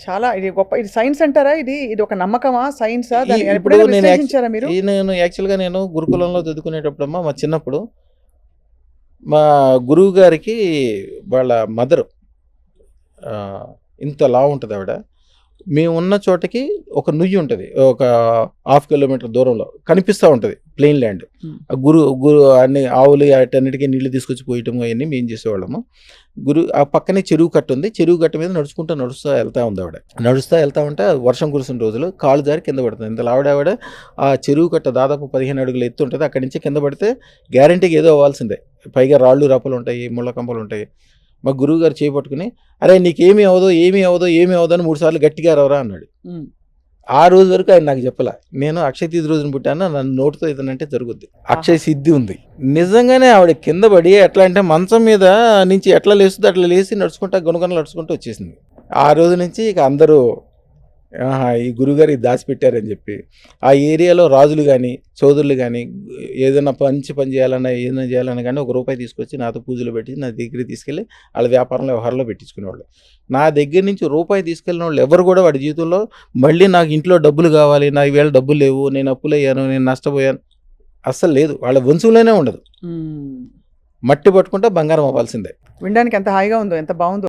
చాలా ఇది గొప్ప. ఇది సైన్స్ అంటారా? ఇది ఒక నమ్మకమా? సైన్సా? దాన్ని ఇప్పుడు ఎప్పుడైనా విశ్లేషించారా మీరు? నేను యాక్చువల్గా నేను గురుకులంలో చదువుకునేటప్పుడమ్మా మా చిన్నప్పుడు మా గురువు గారికి వాళ్ళ మదర్ ఇంత లావు ఉంటుంది ఆవిడ. మేము ఉన్న చోటకి ఒక నుయ్యి ఉంటుంది, ఒక 1/2 కిలోమీటర్ దూరంలో కనిపిస్తూ ఉంటుంది ప్లెయిన్ ల్యాండ్. గురు అన్ని ఆవులు వాటన్నిటికీ నీళ్లు తీసుకొచ్చి పోయటం అవన్నీ మేము చేసేవాళ్ళము. ఆ పక్కనే చెరువు కట్ట ఉంది, చెరువు కట్ట మీద నడుస్తూ వెళ్తూ ఉంది ఆవిడ. నడుస్తూ వెళ్తూ ఉంటే వర్షం కురిసిన రోజులు కాలు జారి కింద పడుతుంది. ఇంత ఆవిడ ఆ చెరువు కట్ట దాదాపు 15 అడుగులు ఎత్తు ఉంటుంది. అక్కడి నుంచి కింద పడితే గ్యారంటీగా ఏదో అవ్వాల్సిందే. పైగా రాళ్ళు రప్పలు ఉంటాయి, ముళ్ళ కంపలు ఉంటాయి. మా గురువు గారు చేపట్టుకుని, అరే నీకేమీ అవ్వదు ఏమీ అవ్వదు ఏమీ అవ్వదు అని 3 సార్లు గట్టిగా రవరా అన్నాడు. ఆ రోజు వరకు ఆయన నాకు చెప్పలా. నేను అక్షయ తీది రోజున పుట్టాను, నన్ను నోటితో ఏదనంటే జరుగుద్ది. అక్షయ సిద్ధి ఉంది. నిజంగానే ఆవిడ కింద పడి ఎట్లా అంటే మంచం మీద నుంచి ఎట్లా లేస్తుంది అట్లా లేచి నడుచుకుంటా గనుగన నడుచుకుంటూ వచ్చేసింది. ఆ రోజు నుంచి ఇక అందరూ ఈ గురుగారు ఇది దాచిపెట్టారని చెప్పి ఆ ఏరియాలో రాజులు కానీ చౌదరులు కానీ ఏదైనా పని చేయాలన్నా ఏదైనా చేయాలన్నా కానీ ₹1 తీసుకొచ్చి నాతో పూజలు పెట్టి నా దగ్గర తీసుకెళ్ళి వాళ్ళ వ్యాపారంలో వ్యవహారంలో పెట్టించుకునేవాళ్ళు. నా దగ్గర నుంచి ₹1 తీసుకెళ్ళిన వాళ్ళు ఎవరు కూడా వాడి జీవితంలో మళ్ళీ నాకు ఇంట్లో డబ్బులు కావాలి, నా ఈవేళ డబ్బులు లేవు, నేను అప్పులయ్యాను, నేను నష్టపోయాను అస్సలు లేదు. వాళ్ళ వంశంలోనే ఉండదు. మట్టి పట్టుకుంటే బంగారం అవ్వాల్సిందే. వినడానికి ఎంత హాయిగా ఉందో, ఎంత బాగుందో.